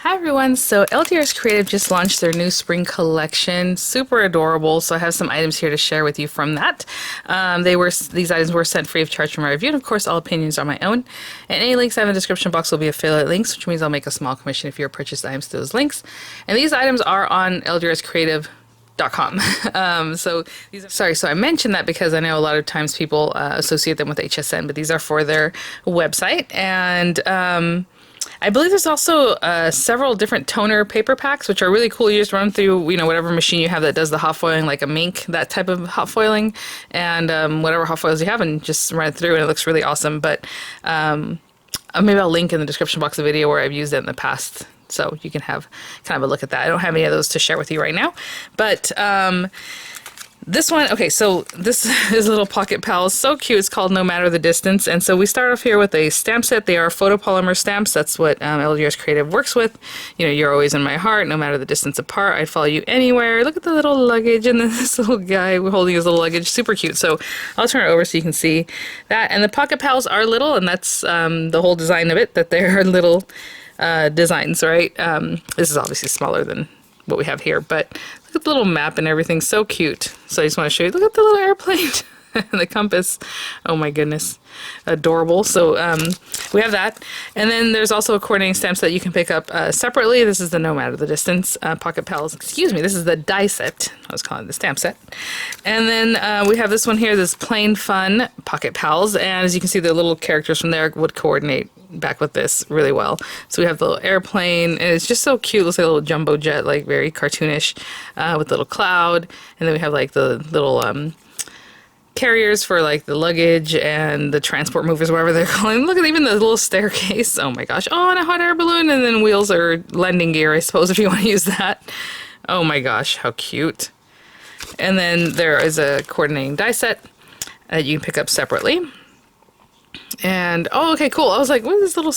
Hi everyone, so LDRS Creative just launched their new spring collection. Super adorable, so I have some items here to share with you from that. These items were sent free of charge from my review, and of course all opinions are my own. And any links I have in the description box will be affiliate links, which means I'll make a small commission if you purchase items through those links. And these items are on LDRScreative.com. So I mentioned that because I know a lot of times people associate them with HSN, but these are for their website. And I believe there's also several different toner paper packs, which are really cool. You just run through, whatever machine you have that does the hot foiling, like a mink, that type of hot foiling, and whatever hot foils you have, and just run it through, and it looks really awesome. But maybe I'll link in the description box a video where I've used it in the past, so you can have kind of a look at that. I don't have any of those to share with you right now, but this one, okay, so this is Little Pocket Pals. So cute. It's called No Matter the Distance. And so we start off here with a stamp set. They are photopolymer stamps. That's what LDRS Creative works with. You're always in my heart, no matter the distance apart. I'd follow you anywhere. Look at the little luggage and this little guy holding his little luggage. Super cute. So I'll turn it over so you can see that. And the Pocket Pals are little, and that's the whole design of it, that they're little designs, right? This is obviously smaller than what we have here, but look at the little map and everything. So cute. So I just want to show you, look at the little airplane and the compass. Oh my goodness, adorable. So we have that, and then there's also a coordinating stamp set you can pick up separately. This is the No Matter the Distance Pocket Pals. Excuse me, this is the die set. I was calling it the stamp set. And then we have this one here, this Plain Fun Pocket Pals, and as you can see, the little characters from there would coordinate back with this really well. So we have the little airplane, and it's just so cute. Looks like a little jumbo jet, like very cartoonish, with a little cloud. And then we have like the little carriers for like the luggage and the transport movers, whatever they're calling. Look at even the little staircase. Oh my gosh. Oh, and a hot air balloon, and then wheels or landing gear, I suppose, if you want to use that. Oh my gosh, how cute. And then there is a coordinating die set that you can pick up separately. And oh, okay, cool. I was like, what are these little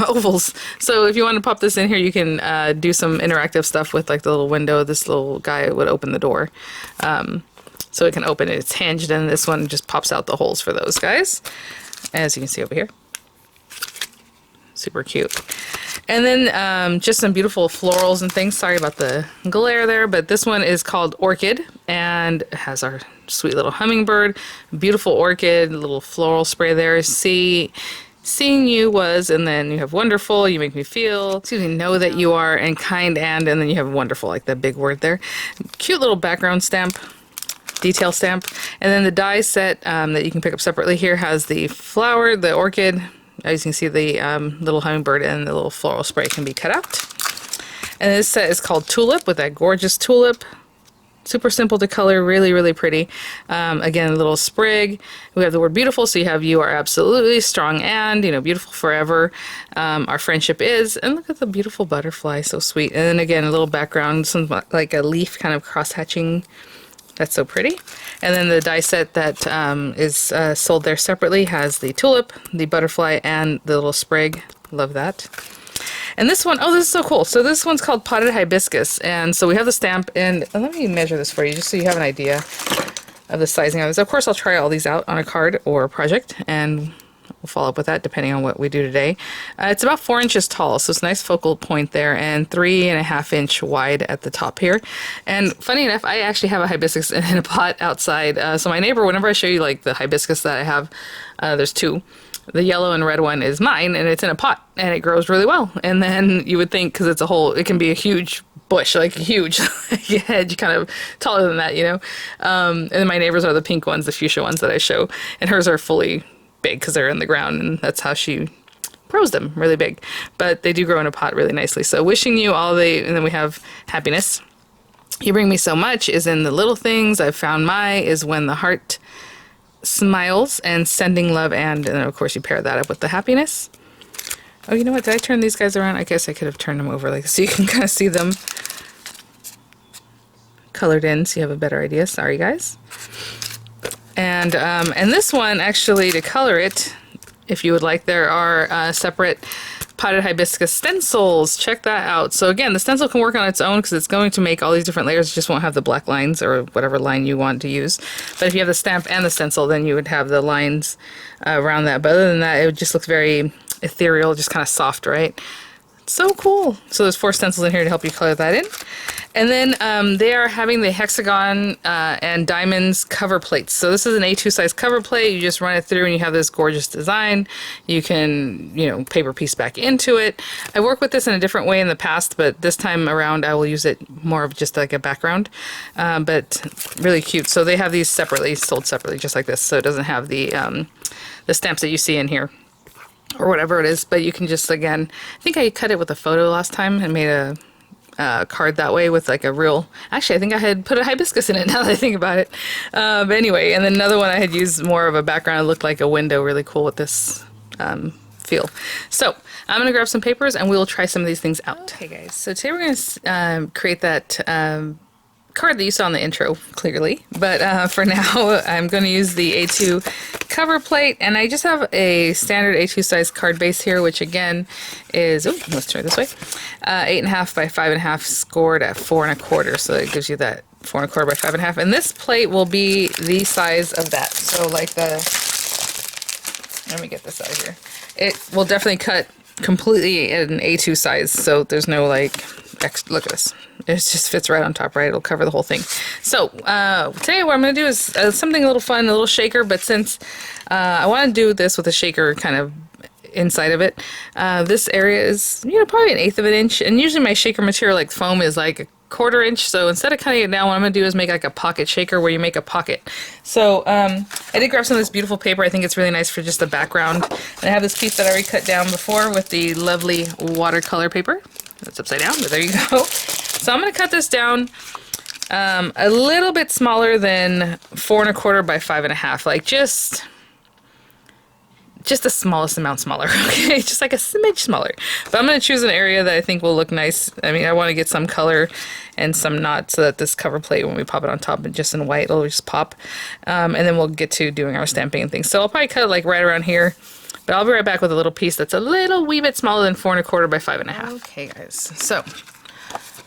ovals? So if you want to pop this in here, you can do some interactive stuff with like the little window. This little guy would open the door, so it can open it. It's hinged, and this one just pops out the holes for those guys, as you can see over here. Super cute. And then just some beautiful florals and things. Sorry about the glare there, but this one is called Orchid, and it has our sweet little hummingbird, beautiful orchid, little floral spray there. Seeing you was, and then you have wonderful, you make me feel, excuse me, know that you are, and kind, and then you have wonderful, like that big word there. Cute little background stamp, detail stamp. And then the die set that you can pick up separately here has the flower, the orchid. As you can see, the little hummingbird and the little floral spray can be cut out. And this set is called Tulip, with that gorgeous tulip. Super simple to color, really, really pretty. Again, a little sprig. We have the word beautiful, so you have you are absolutely strong and, beautiful forever. Our friendship is, and look at the beautiful butterfly, so sweet. And then again, a little background, some like a leaf kind of cross-hatching. That's so pretty. And then the die set that is sold there separately has the tulip, the butterfly, and the little sprig. Love that. And this one, oh, this is so cool. So this one's called Potted Hibiscus. And so we have the stamp, and let me measure this for you just so you have an idea of the sizing of this. Of course, I'll try all these out on a card or a project, and we'll follow up with that depending on what we do today. It's about 4 inches tall, so it's a nice focal point there, and 3.5 inch wide at the top here. And funny enough, I actually have a hibiscus in a pot outside. So my neighbor, whenever I show you like the hibiscus that I have, there's two. The yellow and red one is mine, and it's in a pot, and it grows really well. And then you would think, because it's it can be a huge bush, like huge, like a hedge, kind of taller than that, and then my neighbors are the pink ones, the fuchsia ones that I show, and hers are fully big because they're in the ground, and that's how she grows them, really big. But they do grow in a pot really nicely. So wishing you all and then we have happiness. You bring me so much is in the little things. I've found is when the heart smiles, and sending love, and then of course you pair that up with the happiness. Oh, you know what? Did I turn these guys around? I guess I could have turned them over like so you can kind of see them colored in, so you have a better idea. Sorry, guys. And this one, actually, to color it, if you would like, there are separate potted hibiscus stencils. Check that out. So again, the stencil can work on its own because it's going to make all these different layers. It just won't have the black lines or whatever line you want to use. But if you have the stamp and the stencil, then you would have the lines around that. But other than that, it just looks very ethereal, just kind of soft, right? So cool. So there's 4 stencils in here to help you color that in. And then they are having the hexagon and diamonds cover plates. So this is an A2 size cover plate. You just run it through and you have this gorgeous design. You can, you know, paper piece back into it. I worked with this in a different way in the past, but this time around I will use it more of just like a background. But really cute. So they have these separately, sold separately, just like this. So it doesn't have the stamps that you see in here, or whatever it is, but you can just, again, I think I cut it with a photo last time and made a card that way with like a real, actually I think I had put a hibiscus in it now that I think about it. But anyway, and then another one I had used more of a background. It looked like a window, really cool with this feel. So I'm gonna grab some papers and we'll try some of these things out. Okay guys, so today we're gonna create that card that you saw in the intro, clearly, but for now I'm going to use the A2 cover plate, and I just have a standard A2 size card base here, which again is, oh, let's turn it this way, 8.5 by 5.5, scored at 4 1/4, so it gives you that 4 1/4 by 5.5, and this plate will be the size of that. So like let me get this out of here. It will definitely cut completely at an A2 size, so there's no like, look at this. It just fits right on top, right? It'll cover the whole thing. So today what I'm going to do is something a little fun, a little shaker, but since I want to do this with a shaker kind of inside of it, this area is, you know, probably 1/8 of an inch, and usually my shaker material like foam is like 1/4 inch, so instead of cutting it down, what I'm going to do is make like a pocket shaker where you make a pocket. So I did grab some of this beautiful paper. I think it's really nice for just the background. And I have this piece that I already cut down before with the lovely watercolor paper. That's upside down, but there you go. So I'm going to cut this down a little bit smaller than 4 1/4 by 5.5, like just the smallest amount smaller, okay? Just like a smidge smaller. But I'm going to choose an area that I think will look nice. I mean, I want to get some color and some not, so that this cover plate, when we pop it on top and just in white, it'll just pop. And then we'll get to doing our stamping and things. So I'll probably cut it like right around here. But I'll be right back with a little piece that's a little wee bit smaller than 4 1/4 by 5.5. Okay, guys. So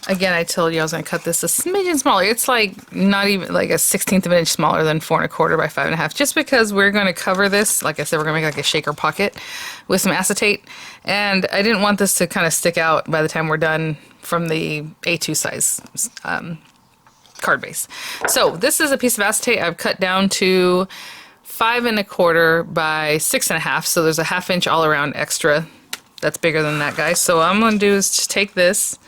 again, I told you I was going to cut this a smidgen smaller. It's like not even like a 1/16 of an inch smaller than 4 1/4 by 5.5. Just because we're going to cover this, like I said, we're going to make like a shaker pocket with some acetate. And I didn't want this to kind of stick out by the time we're done from the A2 size card base. So this is a piece of acetate I've cut down to 5 1/4 by 6.5. So there's a 1/2 inch all around extra. That's bigger than that, guys. So what I'm going to do is just take this.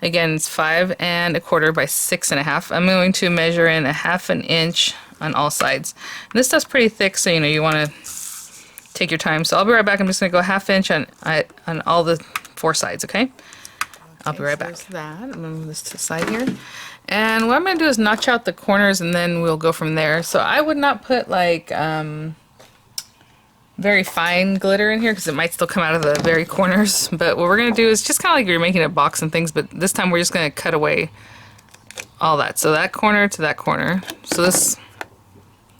Again, it's 5 1/4 by 6.5. I'm going to measure in a 1/2 inch on all sides. And this stuff's pretty thick, so you know you want to take your time. So I'll be right back. I'm just going to go 1/2 inch on all the 4 sides, okay? I'll be right back. There's that. I'm going to move this to the side here. And what I'm going to do is notch out the corners, and then we'll go from there. So I would not put like very fine glitter in here because it might still come out of the very corners. But what we're going to do is just kind of like you're making a box and things, but this time we're just going to cut away all that. So that corner to that corner. So this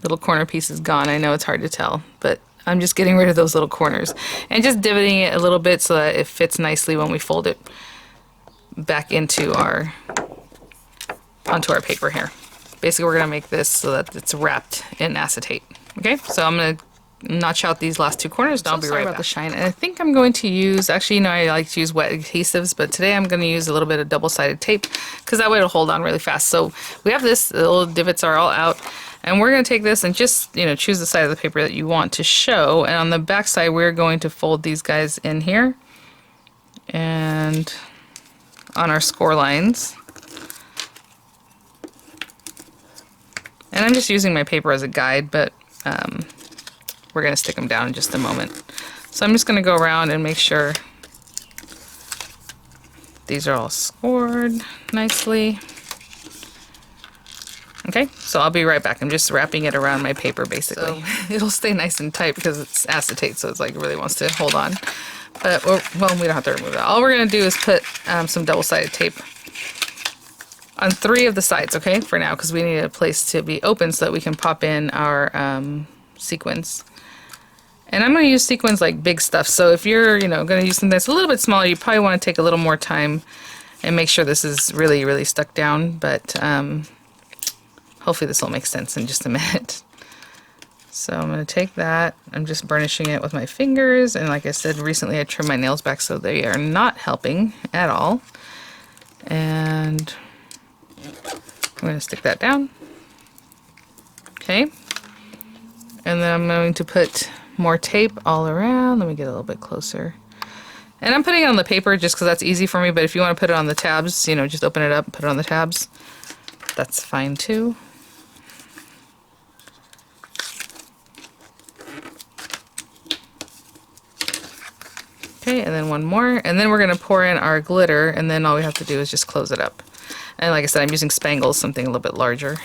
little corner piece is gone. I know it's hard to tell, but I'm just getting rid of those little corners and just divoting it a little bit so that it fits nicely when we fold it back into onto our paper here. Basically, we're going to make this so that it's wrapped in acetate. Okay, so I'm going to notch out these last 2 corners, and I'll be right back. About the shine, and I think I'm going to use, actually, you know, I like to use wet adhesives, but today I'm going to use a little bit of double-sided tape because that way it'll hold on really fast. So we have this, the little divots are all out, and we're going to take this and just, you know, choose the side of the paper that you want to show, and on the back side we're going to fold these guys in here and on our score lines. And I'm just using my paper as a guide, but we're going to stick them down in just a moment. So I'm just going to go around and make sure these are all scored nicely. Okay, so I'll be right back. I'm just wrapping it around my paper basically. So it'll stay nice and tight because it's acetate, so it's like it really wants to hold on. But, well, we don't have to remove that. All we're going to do is put some double-sided tape on 3 of the sides, okay, for now, because we need a place to be open so that we can pop in our sequins. And I'm going to use sequins like big stuff, so if you're, you know, going to use something that's a little bit smaller, you probably want to take a little more time and make sure this is really, really stuck down, but hopefully this will make sense in just a minute. So I'm going to take that, I'm just burnishing it with my fingers, and like I said, recently I trimmed my nails back so they are not helping at all. And I'm going to stick that down. Okay. And then I'm going to put more tape all around. Let me get a little bit closer. And I'm putting it on the paper just because that's easy for me, but if you want to put it on the tabs, you know, just open it up and put it on the tabs. That's fine too. Okay, and then one more, and then we're going to pour in our glitter, and then all we have to do is just close it up. And like I said, I'm using spangles, something a little bit larger.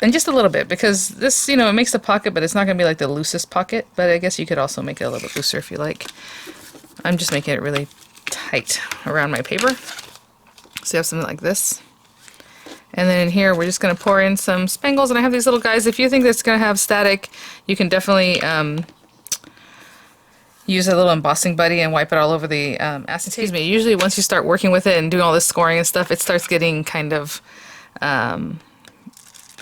And just a little bit, because this, you know, it makes a pocket, but it's not going to be like the loosest pocket, but I guess you could also make it a little bit looser if you like. I'm just making it really tight around my paper. So you have something like this. And then in here, we're just going to pour in some spangles, and I have these little guys. If you think that's going to have static, you can definitely use a little embossing buddy and wipe it all over the acetate. Excuse me. Usually once you start working with it and doing all this scoring and stuff, it starts getting kind of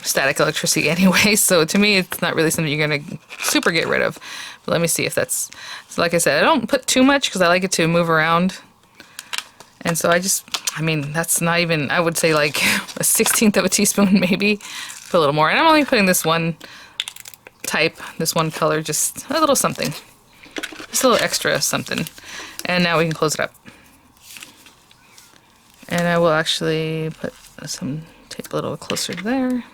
static electricity anyway. So to me, it's not really something you're going to super get rid of. But let me see if that's... So like I said, I don't put too much because I like it to move around. And so I mean, that's not even, I would say like a 1/16 of a teaspoon maybe. Put a little more. And I'm only putting this one type, this one color, just a little something. Just a little extra something. And now we can close it up. And I will actually put some tape a little closer there.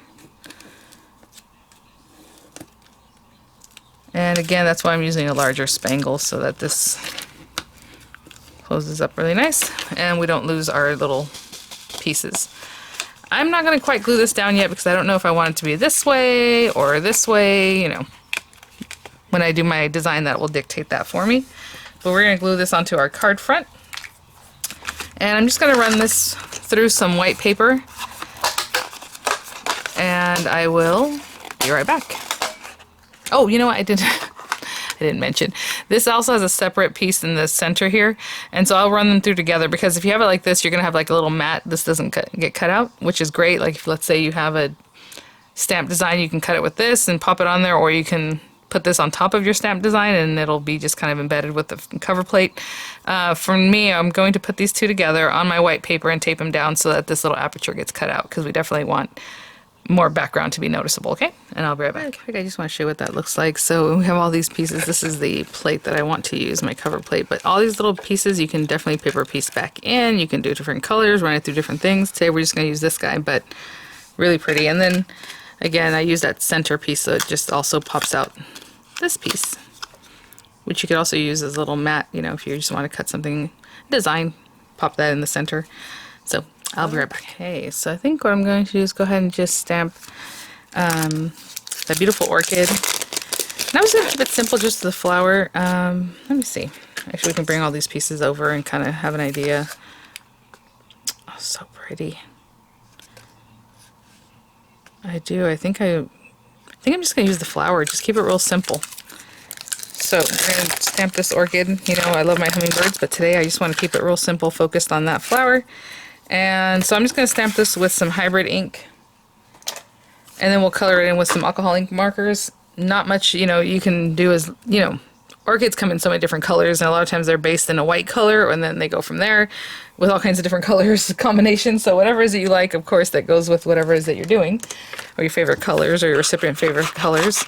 And again, that's why I'm using a larger spangle, so that this closes up really nice and we don't lose our little pieces. I'm not going to quite glue this down yet because I don't know if I want it to be this way or this way, you know. When I do my design, that will dictate that for me. But we're going to glue this onto our card front. And I'm just going to run this through some white paper. And I will be right back. Oh, you know what? I didn't mention. This also has a separate piece in the center here. And so I'll run them through together because if you have it like this, you're going to have like a little mat. This doesn't get cut out, which is great. Like if, let's say you have a stamp design, you can cut it with this and pop it on there, or you can put this on top of your stamp design and it'll be just kind of embedded with the cover plate. For me, I'm going to put these two together on my white paper and tape them down so that this little aperture gets cut out because we definitely want more background to be noticeable, okay? And I'll be right back. I just want to show you what that looks like. So we have all these pieces. This is the plate that I want to use, my cover plate. But all these little pieces, you can definitely paper piece back in. You can do different colors, run it through different things. Today we're just going to use this guy, but really pretty. And then, again, I use that center piece so it just also pops out this piece, which you could also use as a little mat, you know, if you just want to cut something, design, pop that in the center. So I'll be right back. Okay, so I think what I'm going to do is go ahead and just stamp that beautiful orchid. And I was going to keep it simple, just the flower. Let me see. Actually, we can bring all these pieces over and kind of have an idea. Oh, so pretty. I do. I think I'm just going to use the flower. Just keep it real simple. So I'm going to stamp this orchid. You know, I love my hummingbirds, but today I just want to keep it real simple, focused on that flower. And so I'm just going to stamp this with some hybrid ink. And then we'll color it in with some alcohol ink markers. Not much, you know, you can do as, you know, orchids come in so many different colors, and a lot of times they're based in a white color, and then they go from there with all kinds of different colors combinations. So whatever it is that you like, of course, that goes with whatever it is that you're doing, or your favorite colors, or your recipient favorite colors,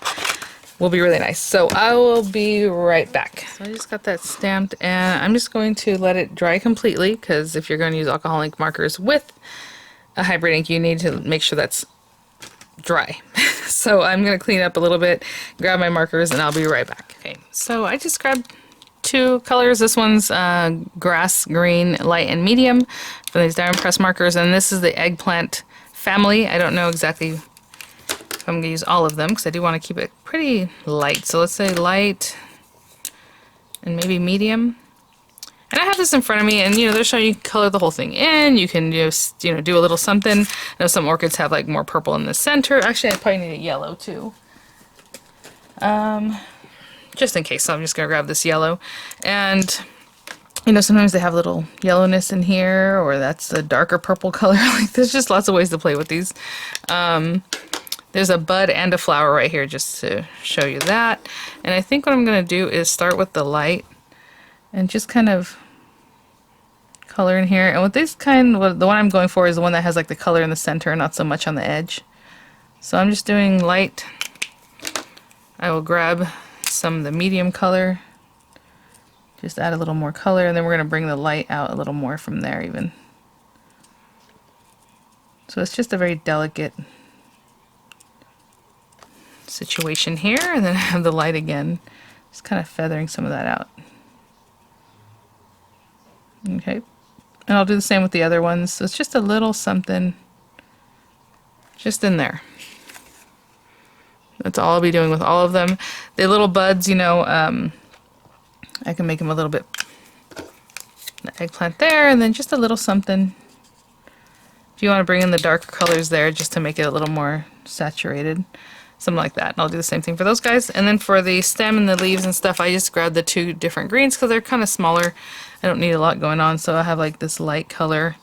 will be really nice. So I will be right back. So I just got that stamped, and I'm just going to let it dry completely, because if you're going to use alcohol ink markers with a hybrid ink, you need to make sure that's dry. So I'm going to clean up a little bit, grab my markers, and I'll be right back. Okay, so I just grabbed two colors. This one's grass green, light and medium, for these diamond press markers, and this is the eggplant family. I don't know exactly if I'm going to use all of them because I do want to keep it pretty light. So let's say light and maybe medium. And I have this in front of me, and you know, they're showing you color the whole thing in. You can just, you know, do a little something. I know some orchids have like more purple in the center. Actually, I probably need a yellow too. Just in case, so I'm just gonna grab this yellow. And you know, sometimes they have little yellowness in here, or that's a darker purple color. Like, there's just lots of ways to play with these. There's a bud and a flower right here just to show you that. And I think what I'm going to do is start with the light and just kind of color in here. And with this kind, the one I'm going for is the one that has like the color in the center, not so much on the edge. So I'm just doing light. I will grab some of the medium color, just add a little more color, and then we're going to bring the light out a little more from there even. So it's just a very delicate situation here, and then I have the light again, just kind of feathering some of that out. Okay, and I'll do the same with the other ones. So it's just a little something just in there. That's all I'll be doing with all of them. The little buds, you know, I can make them a little bit, the eggplant there, and then just a little something. If you want to bring in the darker colors there just to make it a little more saturated, something like that. And I'll do the same thing for those guys. And then for the stem and the leaves and stuff, I just grabbed the two different greens because they're kind of smaller. I don't need a lot going on, so I have like this light color.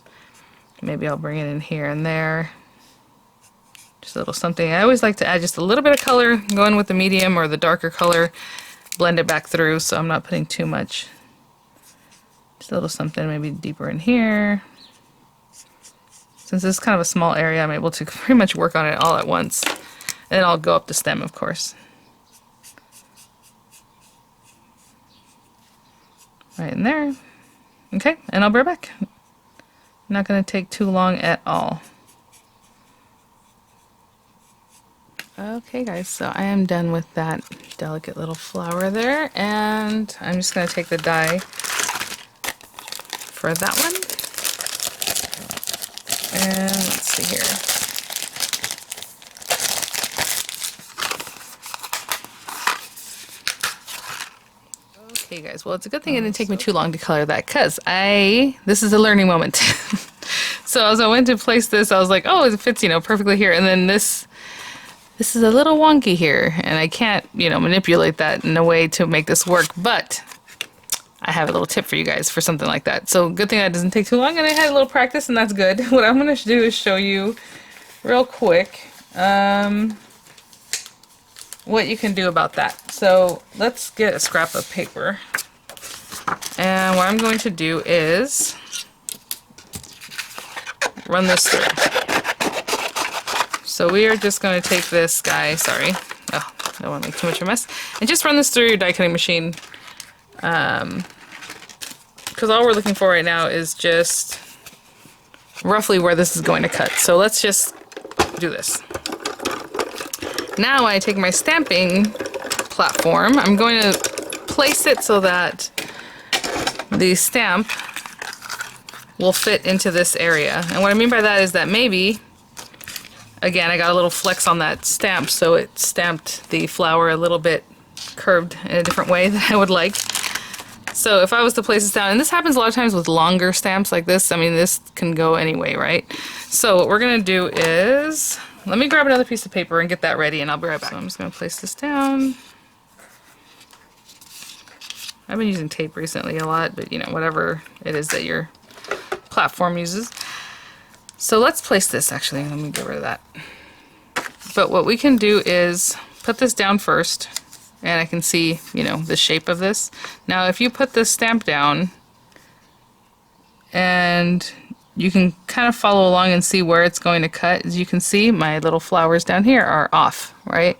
Maybe I'll bring it in here and there. Just a little something. I always like to add just a little bit of color, go in with the medium or the darker color, blend it back through, so I'm not putting too much. Just a little something, maybe deeper in here. Since this is kind of a small area, I'm able to pretty much work on it all at once. And then I'll go up the stem, of course. Right in there. Okay, and I'll be right back. Not going to take too long at all. Okay guys, so I am done with that delicate little flower there, and I'm just going to take the die for that one. And let's see here. Okay guys, well it's a good thing it didn't take me too long to color that, because this is a learning moment. So as I went to place this, I was like, oh, it fits, you know, perfectly here, and then this is a little wonky here, and I can't, you know, manipulate that in a way to make this work, but I have a little tip for you guys for something like that. So good thing that doesn't take too long, and I had a little practice, and that's good. What I'm going to do is show you real quick what you can do about that. So let's get a scrap of paper, and what I'm going to do is run this through. So we are just going to take this guy, sorry, oh, I don't want to make too much of a mess, and just run this through your die cutting machine. Because all we're looking for right now is just roughly where this is going to cut. So let's just do this. Now when I take my stamping platform, I'm going to place it so that the stamp will fit into this area. And what I mean by that is that maybe, again, I got a little flex on that stamp, so it stamped the flower a little bit curved in a different way than I would like. So if I was to place this down, and this happens a lot of times with longer stamps like this, I mean, this can go any way, right? So what we're going to do is, let me grab another piece of paper and get that ready, and I'll be right back. So I'm just going to place this down. I've been using tape recently a lot, but you know, whatever it is that your platform uses. So let's place this, actually, let me get rid of that. But what we can do is put this down first, and I can see, you know, the shape of this. Now if you put this stamp down, and you can kind of follow along and see where it's going to cut. As you can see, my little flowers down here are off, right?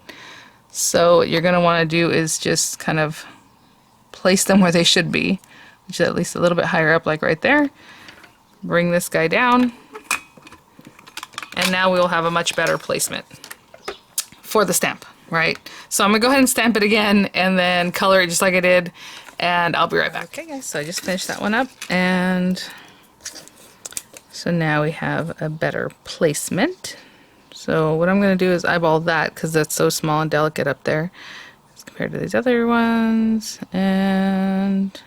So what you're going to want to do is just kind of place them where they should be, which is at least a little bit higher up, like right there. Bring this guy down. And now we'll have a much better placement for the stamp, right? So I'm gonna go ahead and stamp it again and then color it just like I did, and I'll be right back. Okay guys, so I just finished that one up, and so now we have a better placement. So what I'm gonna do is eyeball that, because that's so small and delicate up there as compared to these other ones, and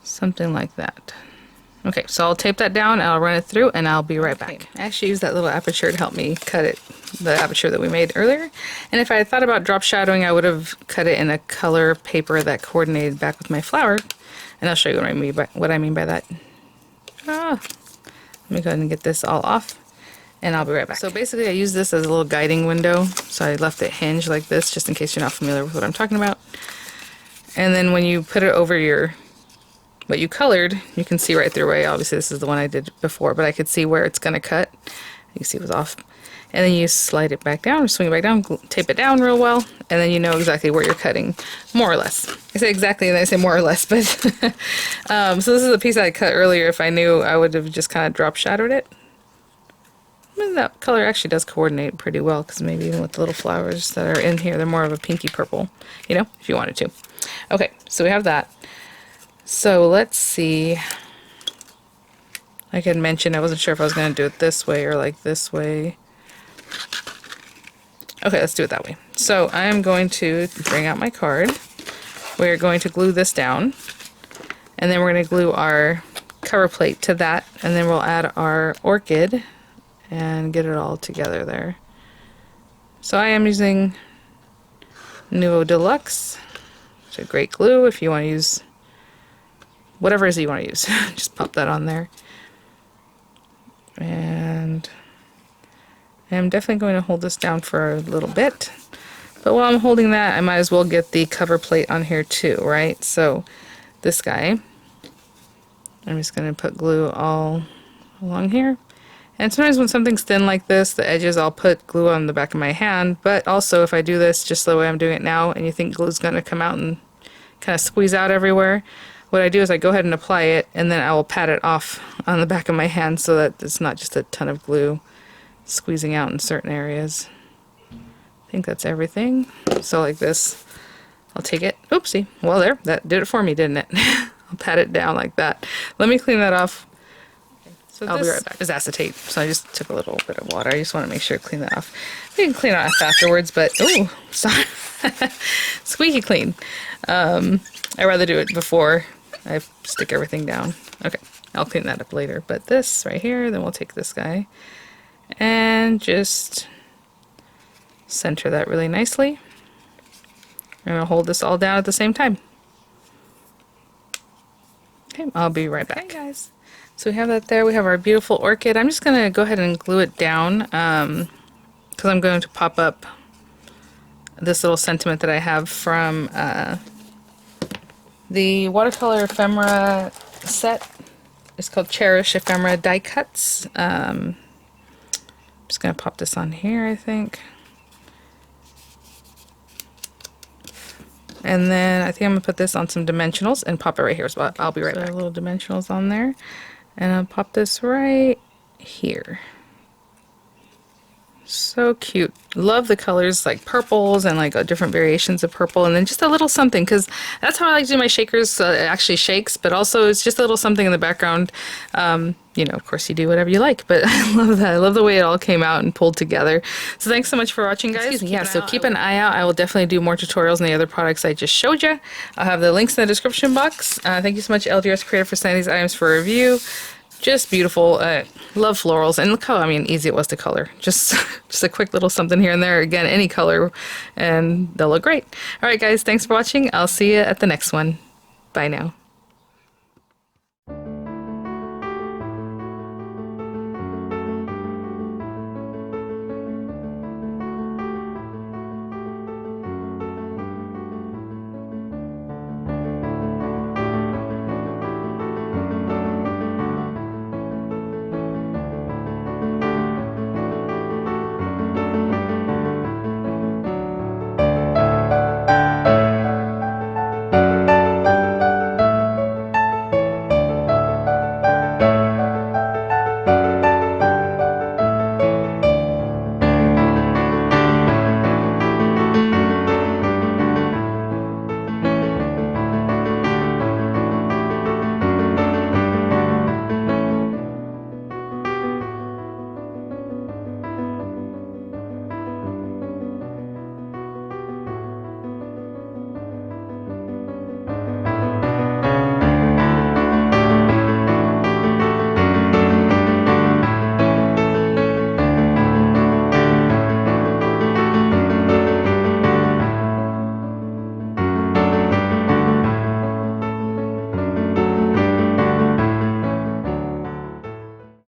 something like that. Okay, so I'll tape that down, I'll run it through, and I'll be right back. I actually used that little aperture to help me cut it, the aperture that we made earlier. And if I had thought about drop shadowing, I would have cut it in a color paper that coordinated back with my flower. And I'll show you what I mean by that. Let me go ahead and get this all off. and I'll be right back. So basically I use this as a little guiding window. So I left it hinged like this just in case you're not familiar with what I'm talking about. And then when you put it over what you colored, you can see right through away. Obviously this is the one I did before, but I could see where it's going to cut. You can see it was off. And then you slide it back down, or swing it back down, tape it down real well, and then you know exactly where you're cutting, more or less. I say exactly, and I say more or less, but so this is a piece I cut earlier. If I knew, I would have just kind of drop shadowed it. And that color actually does coordinate pretty well, because maybe even with the little flowers that are in here, they're more of a pinky purple, you know, if you wanted to. Okay, so we have that. So let's see. Like I had mentioned, I wasn't sure if I was going to do it this way or like this way. Okay, let's do it that way. So I am going to bring out my card. We're going to glue this down, and then we're going to glue our cover plate to that, and then we'll add our orchid and get it all together there. So I am using Nuvo Deluxe. It's a great glue if you want to use whatever it is you want to use. Just pop that on there. And I'm definitely going to hold this down for a little bit. But while I'm holding that, I might as well get the cover plate on here too, right? So this guy, I'm just going to put glue all along here. And sometimes when something's thin like this, the edges, I'll put glue on the back of my hand. But also if I do this just the way I'm doing it now, and you think glue's going to come out and kind of squeeze out everywhere, what I do is I go ahead and apply it, and then I will pat it off on the back of my hand so that it's not just a ton of glue squeezing out in certain areas. I think that's everything. So like this, I'll take it. Oopsie. Well, there, that did it for me, didn't it? I'll pat it down like that. Let me clean that off. So I'll be right back. Is acetate. So I just took a little bit of water. I just want to make sure to clean that off. We can clean it off afterwards, but ooh, sorry. Squeaky clean. I'd rather do it before I stick everything down. Okay, I'll clean that up later. But this right here, then we'll take this guy and just center that really nicely. I'm going to hold this all down at the same time. Okay, I'll be right back. Hi guys. So we have that there. We have our beautiful orchid. I'm just going to go ahead and glue it down because I'm going to pop up this little sentiment that I have from the watercolor ephemera set. It's called Cherish Ephemera Die Cuts. I'm just going to pop this on here, I think. And then I think I'm going to put this on some dimensionals and pop it right here as well. I'll be right back. Little dimensionals on there. And I'll pop this right here. So cute. Love the colors, like purples and like different variations of purple, and then just a little something, because that's how I like to do my shakers. It actually shakes, but also it's just a little something in the background. You know, of course you do whatever you like, but I love that. I love the way it all came out and pulled together. So thanks so much for watching, guys. Excuse me. Yeah, so keep an eye out. I will definitely do more tutorials on the other products I just showed you. I'll have the links in the description box. Thank you so much, LDRS Creator, for sending these items for review. Just beautiful. Love florals, and look how, I mean, easy it was to color. Just a quick little something here and there. Again, any color, and they'll look great. All right, guys, thanks for watching. I'll see you at the next one. Bye now.